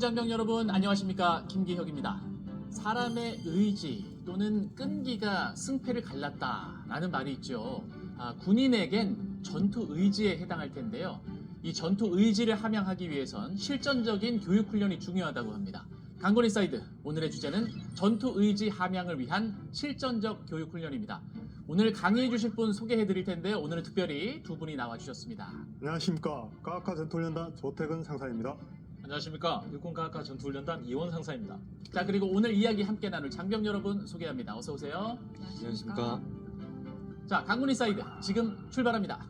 장병 여러분 안녕하십니까, 김기혁입니다. 사람의 의지 또는 끈기가 승패를 갈랐다라는 말이 있죠. 군인에겐 전투 의지에 해당할 텐데요. 이 전투 의지를 함양하기 위해선 실전적인 교육 훈련이 중요하다고 합니다. 강건 인사이드 오늘의 주제는 전투 의지 함양을 위한 실전적 교육 훈련입니다. 오늘 강의해 주실 분 소개해 드릴 텐데요. 오늘은 특별히 두 분이 나와 주셨습니다. 안녕하십니까. 과학과 전투훈련단 조태근 상사입니다. 안녕하십니까. 육군과학과 전투훈련단 이원 상사입니다. 자, 그리고 오늘 이야기 함께 나눌 장병 여러분 소개합니다. 어서 오세요. 안녕하십니까. 자, 강군 인사이드 지금 출발합니다.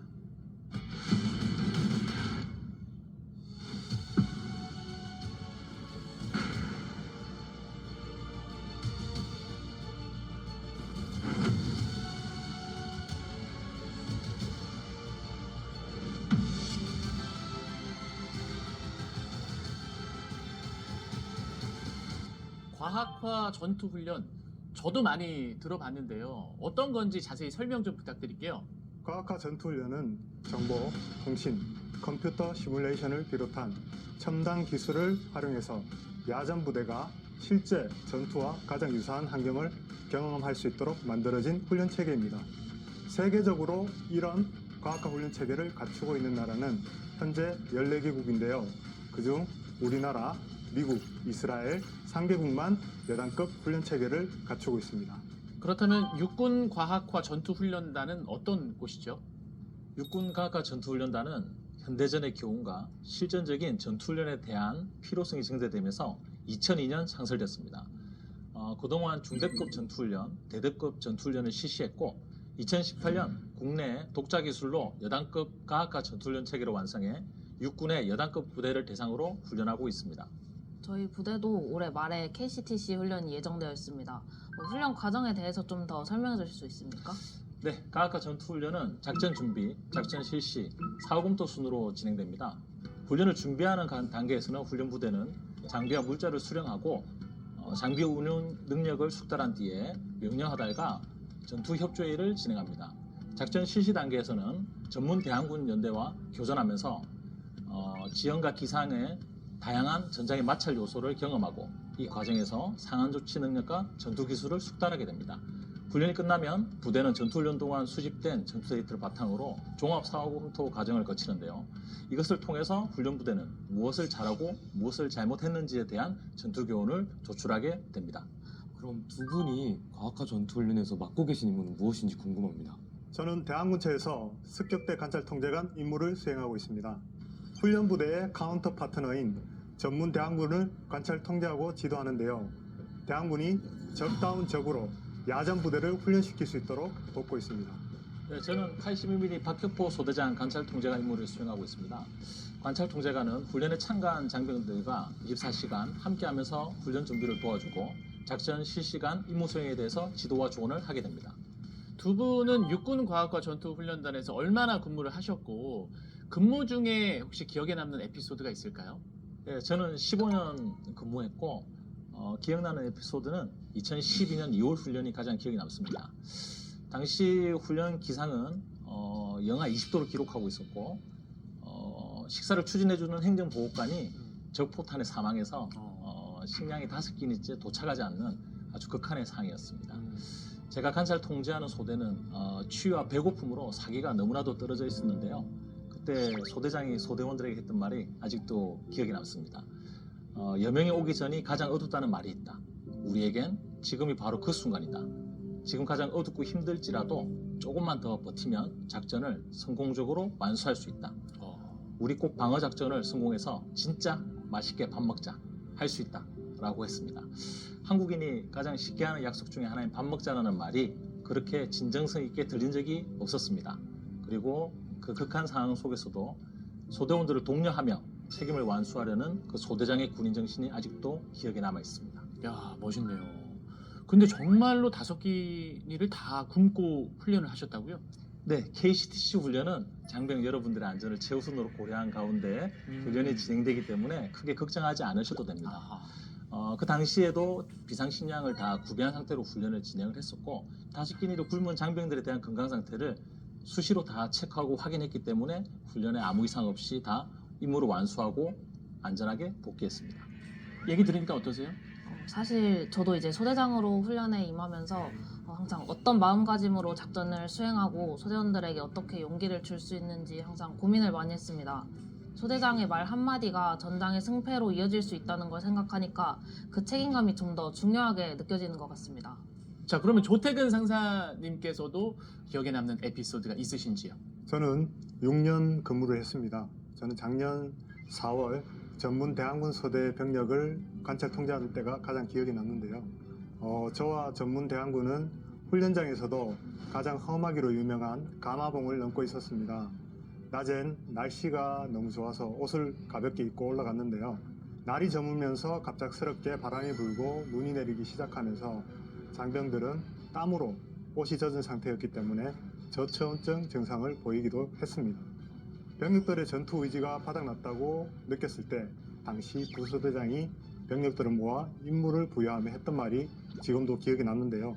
과학화 전투훈련 저도 많이 들어봤는데요. 어떤 건지 자세히 설명 좀 부탁드릴게요. 과학과 전투훈련은 정보, 통신, 컴퓨터 시뮬레이션을 비롯한 첨단 기술을 활용해서 야전 부대가 실제 전투와 가장 유사한 환경을 경험할 수 있도록 만들어진 훈련 체계입니다. 세계적으로 이런 과학화 훈련 체계를 갖추고 있는 나라는 현재 14개국인데요. 그중 우리나라, 미국, 이스라엘 3개국만 여단급 훈련 체계를 갖추고 있습니다. 그렇다면 육군과학화 전투훈련단은 어떤 곳이죠? 육군과학과 전투훈련단은 현대전의 교훈과 실전적인 전투훈련에 대한 필요성이 증대되면서 2002년 창설됐습니다. 그동안 중대급 전투훈련, 대대급 전투훈련을 실시했고 2018년 국내 독자 기술로 여단급 과학과 전투훈련 체계를 완성해 육군의 여단급 부대를 대상으로 훈련하고 있습니다. 저희 부대도 올해 말에 KCTC 훈련이 예정되어 있습니다. 훈련 과정에 대해서 좀 더 설명해 주실 수 있습니까? 네, 과학과 전투훈련은 작전 준비, 작전 실시, 사후검토 순으로 진행됩니다. 훈련을 준비하는 단계에서는 훈련부대는 장비와 물자를 수령하고 장비 운용 능력을 숙달한 뒤에 명령하달과 전투협조회의를 진행합니다. 작전 실시 단계에서는 전문 대항군 연대와 교전하면서 지형과 기상의 다양한 전장의 마찰 요소를 경험하고 이 과정에서 상한 조치 능력과 전투 기술을 숙달하게 됩니다. 훈련이 끝나면 부대는 전투훈련 동안 수집된 전투 데이터를 바탕으로 종합 사후검토 과정을 거치는데요. 이것을 통해서 훈련부대는 무엇을 잘하고 무엇을 잘못했는지에 대한 전투 교훈을 조출하게 됩니다. 그럼 두 분이 과학화 전투훈련에서 맡고 계신 임무는 무엇인지 궁금합니다. 저는 대항군처에서 습격대 관찰 통제관 임무를 수행하고 있습니다. 훈련부대의 카운터 파트너인 전문 대항군을 관찰 통제하고 지도하는데요. 대항군이 적다운 적으로 야전 부대를 훈련시킬 수 있도록 돕고 있습니다. 네, 저는 81mm 박격포 소대장 관찰 통제관 임무를 수행하고 있습니다. 관찰 통제관은 훈련에 참가한 장병들과 24시간 함께하면서 훈련 준비를 도와주고 작전 실시간 임무 수행에 대해서 지도와 조언을 하게 됩니다. 두 분은 육군과학과 전투훈련단에서 얼마나 근무를 하셨고 근무 중에 혹시 기억에 남는 에피소드가 있을까요? 네, 저는 15년 근무했고 기억나는 에피소드는 2012년 2월 훈련이 가장 기억에 남습니다. 당시 훈련 기상은 영하 20도를 기록하고 있었고 식사를 추진해주는 행정보호관이 적포탄에 사망해서 식량이 5끼니째 도착하지 않는 아주 극한의 상황이었습니다. 제가 관찰 통제하는 소대는 추위와 배고픔으로 사기가 너무나도 떨어져 있었는데요. 그때 소대장이 소대원들에게 했던 말이 아직도 기억에 남습니다. 여명이 오기 전이 가장 어둡다는 말이 있다. 우리에겐 지금이 바로 그 순간이다. 지금 가장 어둡고 힘들지라도 조금만 더 버티면 작전을 성공적으로 완수할 수 있다. 우리 꼭 방어 작전을 성공해서 진짜 맛있게 밥 먹자. 할 수 있다. 라고 했습니다. 한국인이 가장 쉽게 하는 약속 중에 하나인 밥 먹자라는 말이 그렇게 진정성 있게 들린 적이 없었습니다. 그리고 그 극한 상황 속에서도 소대원들을 독려하며 책임을 완수하려는 그 소대장의 군인 정신이 아직도 기억에 남아 있습니다. 야, 멋있네요. 근데 정말로 5끼니를 다 굶고 훈련을 하셨다고요? 네, KCTC 훈련은 장병 여러분들의 안전을 최우선으로 고려한 가운데 훈련이 진행되기 때문에 크게 걱정하지 않으셔도 됩니다. 그 당시에도 비상식량을 다 구비한 상태로 훈련을 진행을 했었고 5끼니를 굶은 장병들에 대한 건강 상태를 수시로 다 체크하고 확인했기 때문에 훈련에 아무 이상 없이 다 임무를 완수하고 안전하게 복귀했습니다. 얘기 들으니까 어떠세요? 사실 저도 이제 소대장으로 훈련에 임하면서 항상 어떤 마음가짐으로 작전을 수행하고 소대원들에게 어떻게 용기를 줄 수 있는지 항상 고민을 많이 했습니다. 소대장의 말 한마디가 전장의 승패로 이어질 수 있다는 걸 생각하니까 그 책임감이 좀 더 중요하게 느껴지는 것 같습니다. 자, 그러면 조태근 상사님께서도 기억에 남는 에피소드가 있으신지요? 저는 6년 근무를 했습니다. 저는 작년 4월 전문 대항군 소대 병력을 관찰 통제하는 때가 가장 기억에 남는데요. 저와 전문 대항군은 훈련장에서도 가장 험하기로 유명한 가마봉을 넘고 있었습니다. 낮엔 날씨가 너무 좋아서 옷을 가볍게 입고 올라갔는데요. 날이 저물면서 갑작스럽게 바람이 불고 눈이 내리기 시작하면서 장병들은 땀으로 옷이 젖은 상태였기 때문에 저체온증 증상을 보이기도 했습니다. 병력들의 전투 의지가 바닥났다고 느꼈을 때 당시 부소대장이 병력들을 모아 임무를 부여하며 했던 말이 지금도 기억에 남는데요.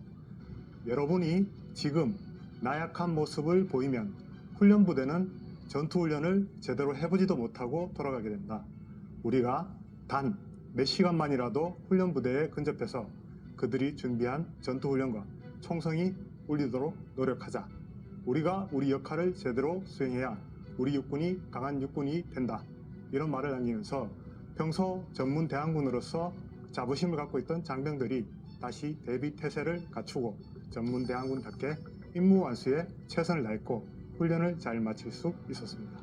여러분이 지금 나약한 모습을 보이면 훈련부대는 전투훈련을 제대로 해보지도 못하고 돌아가게 된다. 우리가 단 몇 시간만이라도 훈련부대에 근접해서 그들이 준비한 전투훈련과 총성이 울리도록 노력하자. 우리가 우리 역할을 제대로 수행해야 우리 육군이 강한 육군이 된다. 이런 말을 남기면서 평소 전문 대항군으로서 자부심을 갖고 있던 장병들이 다시 대비 태세를 갖추고 전문 대항군답게 임무 완수에 최선을 다했고 훈련을 잘 마칠 수 있었습니다.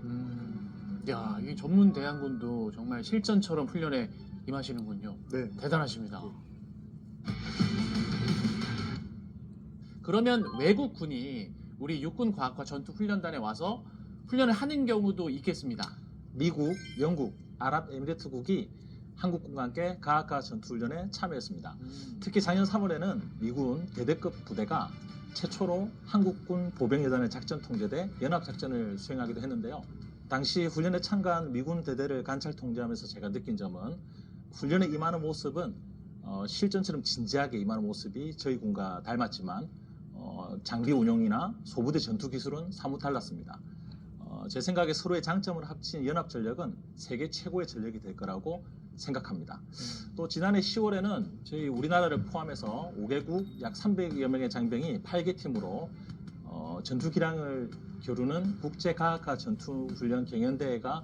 야, 이 전문 대항군도 정말 실전처럼 훈련에 임하시는군요. 네. 대단하십니다. 그러면 외국 군이 우리 육군과학과 전투훈련단에 와서 훈련을 하는 경우도 있겠습니다. 미국, 영국, 아랍에미리트국이 한국군과 함께 가학과 전투훈련에 참여했습니다. 특히 작년 3월에는 미군 대대급 부대가 최초로 한국군 보병여단의 작전 통제대 연합작전을 수행하기도 했는데요. 당시 훈련에 참가한 미군 대대를 관찰 통제하면서 제가 느낀 점은 훈련에 임하는 모습은 실전처럼 진지하게 임하는 모습이 저희 군과 닮았지만 장비 운용이나 소부대 전투 기술은 사뭇 달랐습니다. 제 생각에 서로의 장점을 합친 연합 전력은 세계 최고의 전력이 될 거라고 생각합니다. 또 지난해 10월에는 저희 우리나라를 포함해서 5개국 약 300여 명의 장병이 8개 팀으로 전투 기량을 겨루는 국제과학화 전투훈련 경연대회가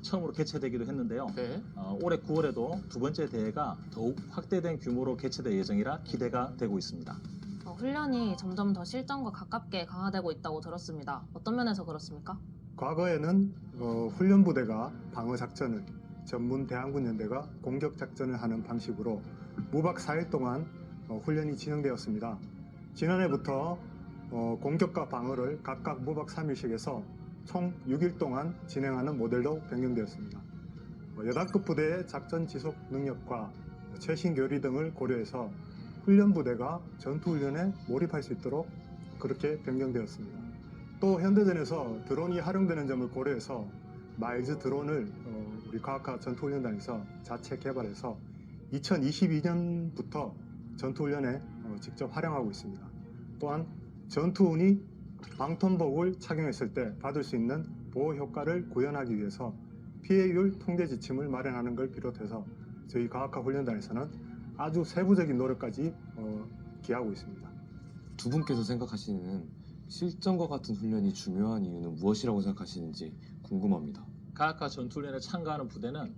처음으로 개최되기도 했는데요. 네. 올해 9월에도 두 번째 대회가 더욱 확대된 규모로 개최될 예정이라 기대가 되고 있습니다. 훈련이 점점 더 실전과 가깝게 강화되고 있다고 들었습니다. 어떤 면에서 그렇습니까? 과거에는 훈련부대가 방어작전을, 전문 대항군 연대가 공격작전을 하는 방식으로 무박 4일 동안 훈련이 진행되었습니다. 지난해부터 공격과 방어를 각각 무박 3일씩 해서 총 6일 동안 진행하는 모델로 변경되었습니다. 여단급 부대의 작전 지속 능력과 최신 교리 등을 고려해서 훈련부대가 전투훈련에 몰입할 수 있도록 그렇게 변경되었습니다. 또 현대전에서 드론이 활용되는 점을 고려해서 마일즈 드론을 우리 과학과 전투훈련단에서 자체 개발해서 2022년부터 전투훈련에 직접 활용하고 있습니다. 또한 전투운이 방탄복을 착용했을 때 받을 수 있는 보호 효과를 구현하기 위해서 피해율 통제 지침을 마련하는 걸 비롯해서 저희 과학과 훈련단에서는 아주 세부적인 노력까지 기하고 있습니다. 두 분께서 생각하시는 실전과 같은 훈련이 중요한 이유는 무엇이라고 생각하시는지 궁금합니다. 가학과 전투훈련에 참가하는 부대는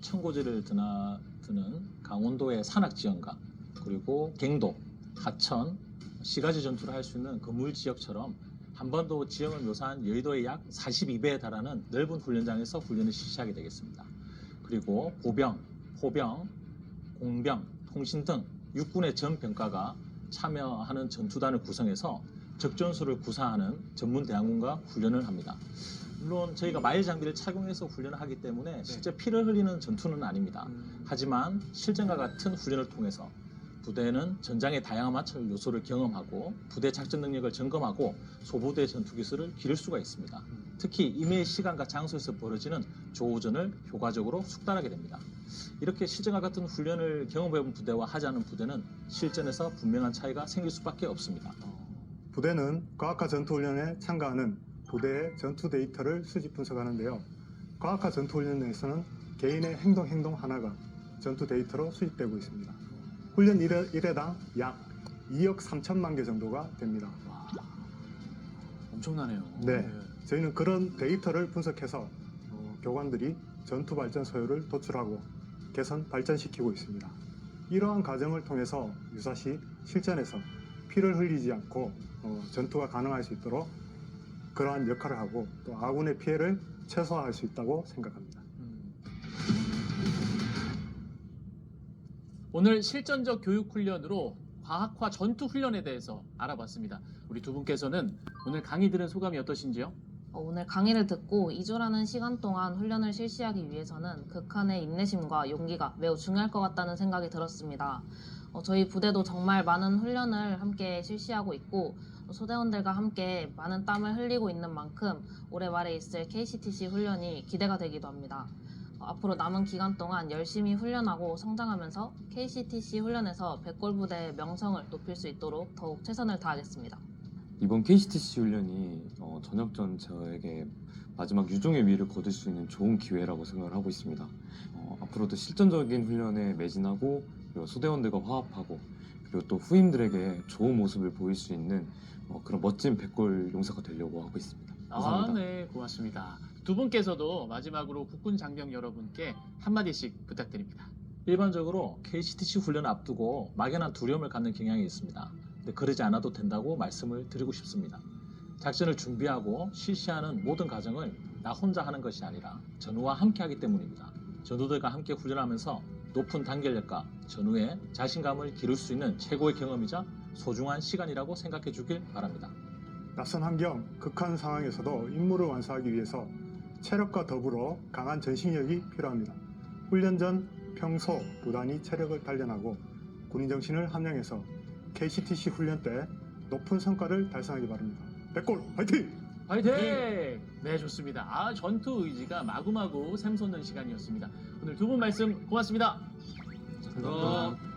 청고지를 드는 강원도의 산악 지형과 그리고 갱도, 하천, 시가지 전투를 할 수 있는 그물 지역처럼 한반도 지형을 묘사한 여의도의 약 42배에 달하는 넓은 훈련장에서 훈련을 실시하게 되겠습니다. 그리고 보병, 포병, 공병, 통신 등 육군의 전 병과가 참여하는 전투단을 구성해서 적전술을 구사하는 전문 대항군과 훈련을 합니다. 물론 저희가 마일 장비를 착용해서 훈련을 하기 때문에 실제 피를 흘리는 전투는 아닙니다. 하지만 실전과 같은 훈련을 통해서 부대는 전장의 다양한 마찰 요소를 경험하고 부대 작전 능력을 점검하고 소부대 전투 기술을 기를 수가 있습니다. 특히 임의 시간과 장소에서 벌어지는 조우전을 효과적으로 숙달하게 됩니다. 이렇게 실전과 같은 훈련을 경험해본 부대와 하지 않은 부대는 실전에서 분명한 차이가 생길 수밖에 없습니다. 부대는 과학과 전투훈련에 참가하는 부대의 전투 데이터를 수집 분석하는데요. 과학과 전투훈련에서는 개인의 행동 하나가 전투 데이터로 수집되고 있습니다. 훈련 1회당 약 2억 3천만 개 정도가 됩니다. 와, 엄청나네요. 네. 저희는 그런 데이터를 분석해서 교관들이 전투 발전 소요를 도출하고 개선 발전시키고 있습니다. 이러한 과정을 통해서 유사시 실전에서 피를 흘리지 않고 전투가 가능할 수 있도록 그러한 역할을 하고 또 아군의 피해를 최소화할 수 있다고 생각합니다. 오늘 실전적 교육 훈련으로 과학화 전투 훈련에 대해서 알아봤습니다. 우리 두 분께서는 오늘 강의 들은 소감이 어떠신지요? 오늘 강의를 듣고 2주라는 시간 동안 훈련을 실시하기 위해서는 극한의 인내심과 용기가 매우 중요할 것 같다는 생각이 들었습니다. 저희 부대도 정말 많은 훈련을 함께 실시하고 있고 소대원들과 함께 많은 땀을 흘리고 있는 만큼 올해 말에 있을 KCTC 훈련이 기대가 되기도 합니다. 앞으로 남은 기간 동안 열심히 훈련하고 성장하면서 KCTC 훈련에서 백골 부대의 명성을 높일 수 있도록 더욱 최선을 다하겠습니다. 이번 KCTC 훈련이 전역 전 저에게 마지막 유종의 미를 거둘 수 있는 좋은 기회라고 생각을 하고 있습니다. 앞으로도 실전적인 훈련에 매진하고 그리고 소대원들과 화합하고 그리고 또 후임들에게 좋은 모습을 보일 수 있는 그런 멋진 백골 용사가 되려고 하고 있습니다. 감사합니다. 네, 고맙습니다. 두 분께서도 마지막으로 국군 장병 여러분께 한마디씩 부탁드립니다. 일반적으로 KCTC 훈련을 앞두고 막연한 두려움을 갖는 경향이 있습니다. 근데 그러지 않아도 된다고 말씀을 드리고 싶습니다. 작전을 준비하고 실시하는 모든 과정을 나 혼자 하는 것이 아니라 전우와 함께 하기 때문입니다. 전우들과 함께 훈련하면서 높은 단결력과 전우의 자신감을 기를 수 있는 최고의 경험이자 소중한 시간이라고 생각해 주길 바랍니다. 낯선 환경, 극한 상황에서도 임무를 완수하기 위해서 체력과 더불어 강한 전신력이 필요합니다. 훈련 전 평소 부단히 체력을 단련하고 군인 정신을 함양해서 KCTC 훈련 때 높은 성과를 달성하기 바랍니다. 백골 화이팅! 화이팅! 네, 좋습니다. 전투 의지가 마구마구 샘솟는 시간이었습니다. 오늘 두 분 말씀 고맙습니다. 감사합니다.